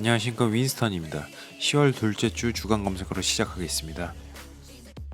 안녕하십니까, 윈스턴입니다. 10월 둘째 주 주간 검색어로 시작하겠습니다.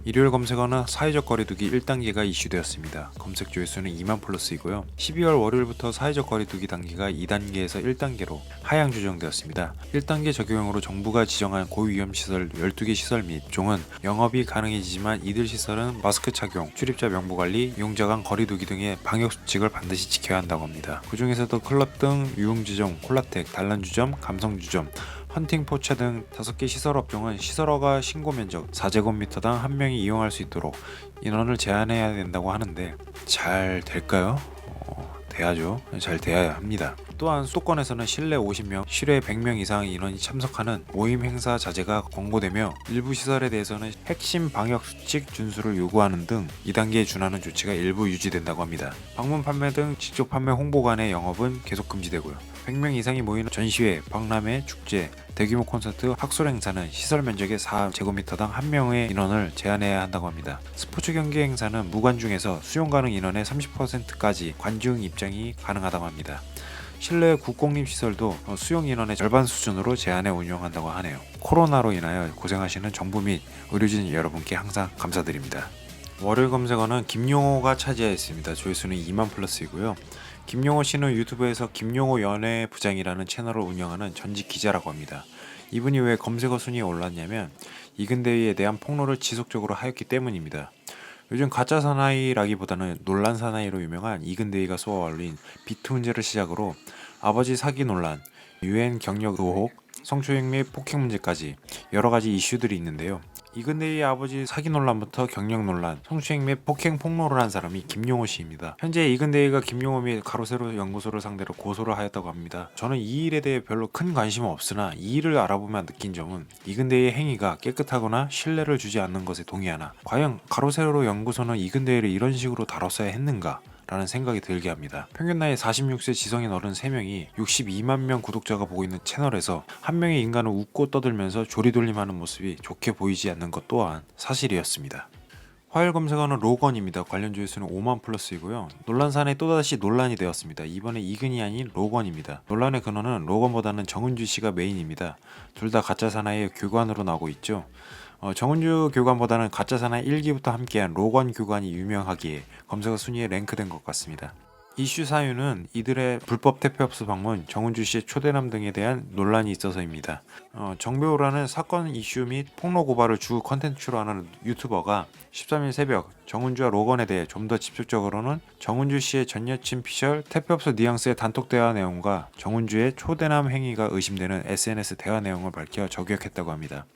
일요일 검색어는 사회적 거리두기 1단계가 이슈되었습니다. 검색 조회수는 2만 플러스이고요. 12월 월요일부터 사회적 거리두기 단계가 2단계에서 1단계로 하향 조정되었습니다. 1단계 적용으로 정부가 지정한 고위험시설 12개 시설 및 종은 영업이 가능해지지만 이들 시설은 마스크 착용, 출입자 명부관리, 이용자 간 거리두기 등의 방역수칙을 반드시 지켜야 한다고 합니다. 그 중에서도 클럽 등 유흥주점, 콜라텍, 단란주점, 감성주점, 헌팅 포차 등 5개 시설업종은 시설허가 신고 면적 4제곱미터당 1명이 이용할 수 있도록 인원을 제한해야 된다고 하는데 잘 될까요? 돼야죠. 잘 돼야 합니다. 또한 수도권에서는 실내 50명, 실외 100명 이상의 인원이 참석하는 모임 행사 자제가 권고되며 일부 시설에 대해서는 핵심 방역수칙 준수를 요구하는 등 2단계에 준하는 조치가 일부 유지된다고 합니다. 방문 판매 등 직접 판매 홍보 간의 영업은 계속 금지되고요. 100명 이상이 모이는 전시회, 박람회, 축제, 대규모 콘서트, 학술 행사는 시설 면적의 4제곱미터당 1명의 인원을 제한해야 한다고 합니다. 스포츠 경기 행사는 무관중에서 수용 가능 인원의 30%까지 관중 입장이 가능하다고 합니다. 실내 국공립시설도 수용 인원의 절반 수준으로 제한해 운영한다고 하네요. 코로나로 인하여 고생하시는 정부 및 의료진 여러분께 항상 감사드립니다. 월요일 검색어는 김용호가 차지하였습니다. 조회수는 2만 플러스이고요. 김용호 씨는 유튜브에서 김용호 연예부장이라는 채널을 운영하는 전직 기자라고 합니다. 이분이 왜 검색어 순위에 올랐냐면 이근대위에 대한 폭로를 지속적으로 하였기 때문입니다. 요즘 가짜 사나이라기보다는 논란 사나이로 유명한 이근대위가 쏘아 올린 비트 문제를 시작으로 아버지 사기 논란, 유엔 경력 의혹, 성추행 및 폭행 문제까지 여러가지 이슈들이 있는데요. 이근대위의 아버지 사기 논란부터 경력 논란, 성추행 및 폭행 폭로를 한 사람이 김용호 씨입니다. 현재 이근대위가 김용호 및 가로세로 연구소를 상대로 고소를 하였다고 합니다. 저는 이 일에 대해 별로 큰 관심은 없으나 이 일을 알아보면 느낀 점은 이근대위의 행위가 깨끗하거나 신뢰를 주지 않는 것에 동의하나 과연 가로세로 연구소는 이근대위를 이런 식으로 다뤘어야 했는가? 라는 생각이 들게 합니다. 평균 나이 46세 지성인 어른 3명이 62만 명 구독자가 보고 있는 채널에서 한 명의 인간은 웃고 떠들면서 조리돌림하는 모습이 좋게 보이지 않는 것 또한 사실이었습니다. 화요일 검색어는 로건입니다. 관련 조회수는 5만 플러스이고요. 논란사안에 또다시 논란이 되었습니다. 이번에 이근이 아닌 로건입니다. 논란의 근원은 로건보다는 정은주 씨가 메인입니다. 둘 다 가짜 사나이의 교관으로 나오고 있죠. 정은주 교관보다는 가짜 사나이 1기부터 함께한 로건 교관이 유명하기에 검색어 순위에 랭크된 것 같습니다. 이슈 사유는 이들의 불법 퇴폐업소 방문, 정은주 씨의 초대남 등에 대한 논란이 있어서입니다. 정배우라는 사건 이슈 및 폭로 고발을 주 컨텐츠로 하는 유튜버가 13일 새벽 정은주와 로건에 대해 좀 더 직접적으로는 정은주 씨의 전 여친 피셜 퇴폐업소 뉘앙스의 단톡 대화 내용과 정은주의 초대남 행위가 의심되는 SNS 대화 내용을 밝혀 저격했다고 합니다.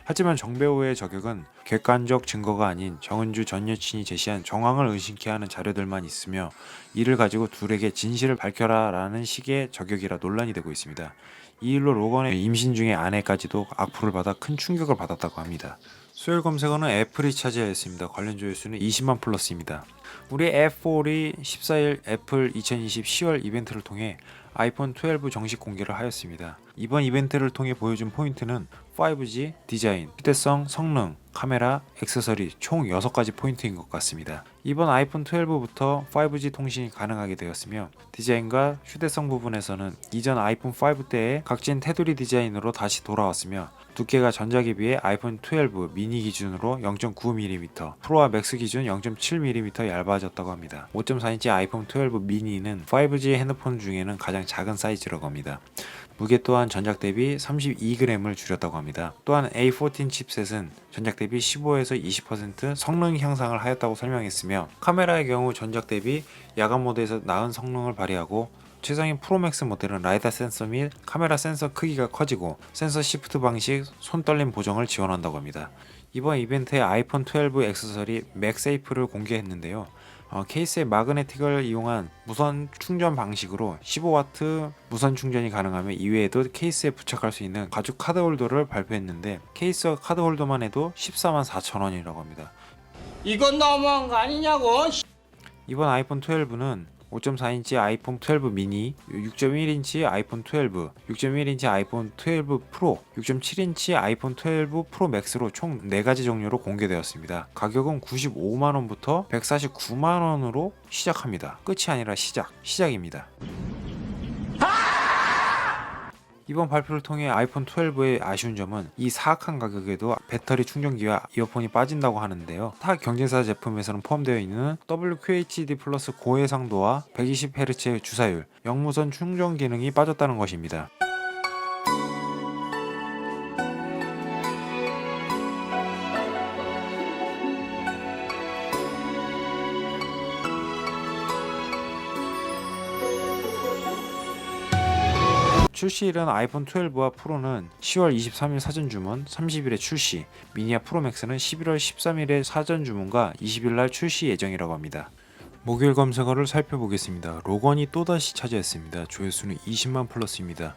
하지만 정배우의 저격은 객관적 증거가 아닌 정은주 전 여친이 제시한 정황을 의심케 하는 자료들만 있으며 이를 가지고 둘에게 진실을 밝혀라 라는 식의 저격이라 논란이 되고 있습니다. 이 일로 로건의 임신 중의 아내까지도 악플을 받아 큰 충격을 받았다고 합니다. 수요일 검색어는 애플이 차지하였습니다. 관련 조회수는 20만 플러스입니다. 우리 앱4이 14일 애플 2020 10월 이벤트를 통해 아이폰 12 정식 공개를 하였습니다. 이번 이벤트를 통해 보여준 포인트는 5G, 디자인, 휴대성, 성능, 카메라, 액세서리 총 6가지 포인트인 것 같습니다. 이번 아이폰 12부터 5G 통신이 가능하게 되었으며 디자인과 휴대성 부분에서는 이전 아이폰 5 때의 각진 테두리 디자인으로 다시 돌아왔으며 두께가 전작에 비해 아이폰 12 미니 기준으로 0.9mm, 프로와 맥스 기준 0.7mm 얇아졌다고 합니다. 5.4인치 아이폰 12 미니는 5G 핸드폰 중에는 가장 작은 사이즈라고 합니다. 무게 또한 전작 대비 32g을 줄였다고 합니다. 또한 A14 칩셋은 전작 대비 15에서 20% 성능 향상을 하였다고 설명했으며 카메라의 경우 전작 대비 야간 모드에서 나은 성능을 발휘하고 최상위 프로맥스 모델은 라이다 센서 및 카메라 센서 크기가 커지고 센서 시프트 방식 손떨림 보정을 지원한다고 합니다. 이번 이벤트에 아이폰 12 액세서리 맥세이프를 공개했는데요. 케이스의 마그네틱을 이용한 무선 충전 방식으로 15W 무선 충전이 가능하며 이외에도 케이스에 부착할 수 있는 가죽 카드 홀더를 발표했는데 케이스와 카드 홀더만 해도 14만 4천 원이라고 합니다. 이건 너무한 거 아니냐고. 이번 아이폰 12는 5.4인치 아이폰 12 미니, 6.1인치 아이폰 12, 6.1인치 아이폰 12 프로, 6.7인치 아이폰 12 프로 맥스로 총 4가지 종류로 공개되었습니다. 가격은 95만원부터 149만원으로 시작합니다. 끝이 아니라 시작입니다. 이번 발표를 통해 아이폰 12의 아쉬운 점은 이 사악한 가격에도 배터리 충전기와 이어폰이 빠진다고 하는데요. 타 경쟁사 제품에서는 포함되어 있는 WQHD 플러스 고해상도와 120Hz의 주사율, 영무선 충전 기능이 빠졌다는 것입니다. 출시일은 아이폰 12와 프로는 10월 23일 사전 주문, 30일에 출시, 미니와 프로맥스는 11월 13일에 사전 주문과 20일날 출시 예정이라고 합니다. 목요일 검색어를 살펴보겠습니다. 로건이 또다시 차지했습니다. 조회수는 20만 플러스입니다.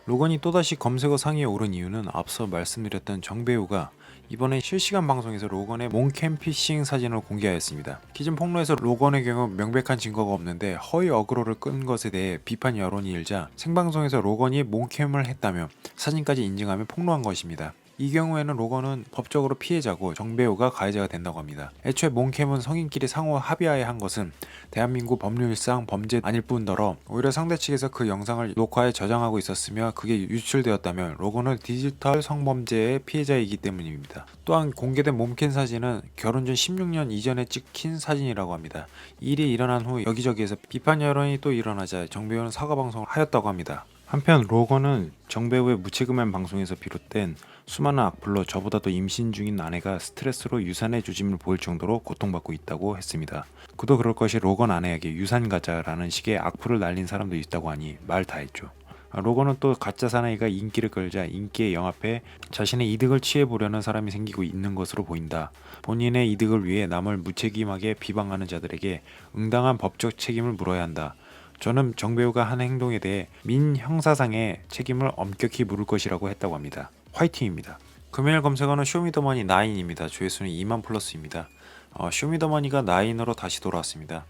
로건이 또다시 검색어 상위에 오른 이유는 앞서 말씀드렸던 정배우가 이번에 실시간 방송에서 로건의 몽캠피싱 사진을 공개하였습니다. 기존 폭로에서 로건의 경우 명백한 증거가 없는데 허위 어그로를 끈 것에 대해 비판 여론이 일자 생방송에서 로건이 몽캠을 했다며 사진까지 인증하며 폭로한 것입니다. 이 경우에는 로건은 법적으로 피해자고 정배우가 가해자가 된다고 합니다. 애초에 몽캠은 성인끼리 상호 합의하에 한 것은 대한민국 법률상 범죄 아닐 뿐더러 오히려 상대 측에서 그 영상을 녹화해 저장하고 있었으며 그게 유출되었다면 로건은 디지털 성범죄의 피해자이기 때문입니다. 또한 공개된 몸캠 사진은 결혼 전 16년 이전에 찍힌 사진이라고 합니다. 이 일이 일어난 후 여기저기에서 비판 여론이 또 일어나자 정배우는 사과 방송을 하였다고 합니다. 한편 로건은 정배우의 무책임한 방송에서 비롯된 수많은 악플로 저보다도 임신 중인 아내가 스트레스로 유산의 조짐을 보일 정도로 고통받고 있다고 했습니다. 그도 그럴 것이 로건 아내에게 유산 가자라는 식의 악플을 날린 사람도 있다고 하니 말 다 했죠. 로건은 또 가짜 사나이가 인기를 끌자 인기에 영합해 자신의 이득을 취해보려는 사람이 생기고 있는 것으로 보인다. 본인의 이득을 위해 남을 무책임하게 비방하는 자들에게 응당한 법적 책임을 물어야 한다. 저는 정배우가 한 행동에 대해 민형사상의 책임을 엄격히 물을 것이라고 했다고 합니다. 화이팅입니다. 금요일 검색어는 쇼미더머니 9입니다. 조회수는 2만 플러스입니다. 쇼미더머니가 9으로 다시 돌아왔습니다.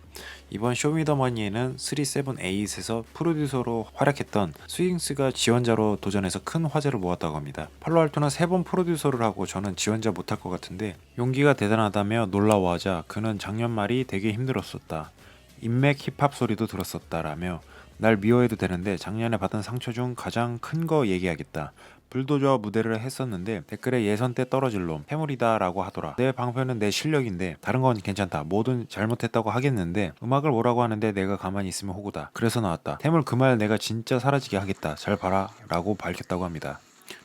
이번 쇼미더머니에는 3788에서 프로듀서로 활약했던 스윙스가 지원자로 도전해서 큰 화제를 모았다고 합니다. 팔로알토는 3번 프로듀서를 하고 저는 지원자 못할 것 같은데 용기가 대단하다며 놀라워하자 그는 작년 말이 되게 힘들었었다. 인맥 힙합 소리도 들었었다라며 날 미워해도 되는데 작년에 받은 상처 중 가장 큰 거 얘기하겠다. 불도저 무대를 했었는데 댓글에 예선 때 떨어질 놈 해물이다 라고 하더라. 내 방편은 내 실력인데 다른 건 괜찮다. 뭐든 잘못했다고 하겠는데 음악을 뭐라고 하는데 내가 가만히 있으면 호구다. 그래서 나왔다. 해물 그 말 내가 진짜 사라지게 하겠다. 잘 봐라 라고 밝혔다고 합니다.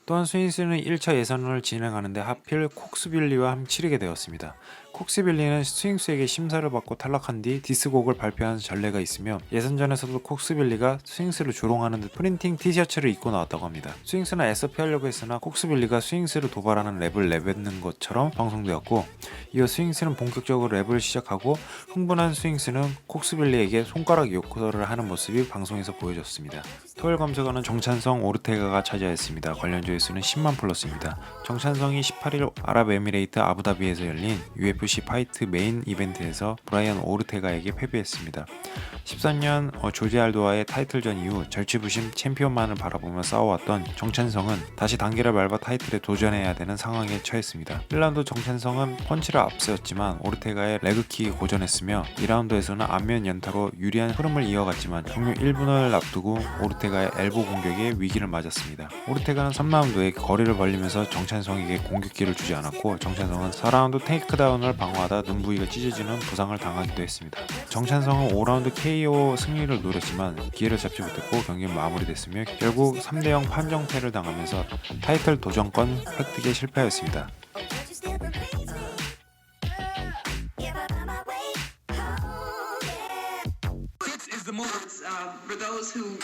또한 스윙스는 1차 예선을 진행하는데 하필 콕스빌리와 치르게 되었습니다. 콕스빌리는 스윙스에게 심사를 받고 탈락한 뒤 디스곡을 발표한 전례가 있으며 예선전에서도 콕스빌리가 스윙스를 조롱하는 듯 프린팅 티셔츠를 입고 나왔다고 합니다. 스윙스는 애써 피하려고 했으나 콕스빌리가 스윙스를 도발하는 랩을 내뱉는 것처럼 방송되었고 이어 스윙스는 본격적으로 랩을 시작하고 흥분한 스윙스는 콕스빌리에게 손가락 요구를 하는 모습이 방송에서 보여졌습니다. 토요일 검색어는 정찬성 오르테가가 차지했습니다. 관련 조회수는 10만 플러스입니다. 정찬성이 18일 아랍에미레이트 아부다비에서 열린 UFC 파이트 메인 이벤트에서 브라이언 오르테가에게 패배했습니다. 13년 조지 알도와의 타이틀전 이후 절치부심 챔피언만을 바라보며 싸워왔던 정찬성은 다시 단계를 밟아 타이틀에 도전해야 되는 상황에 처했습니다. 1라운드 정찬성은 펀치를 앞세웠지만 오르테가의 레그킥이 고전했으며 2라운드에서는 안면 연타로 유리한 흐름을 이어갔지만 종료 1분을 앞두고 오르테가의 엘보 공격에 위기를 맞았습니다. 오르테가는 3라운드에 거리를 벌리면서 정찬성에게 공격기를 주지 않았고 정찬성은 4라운드 테이크다운을 방어하다 눈 부위가 찢어지는 부상을 당하기도 했습니다. 정찬성은 5라운드 KO 승리를 노렸지만 기회를 잡지 못했고 경기는 마무리됐으며 결국 3대0 판정패를 당하면서 타이틀 도전권 획득에 실패하였습니다. This is the move for those who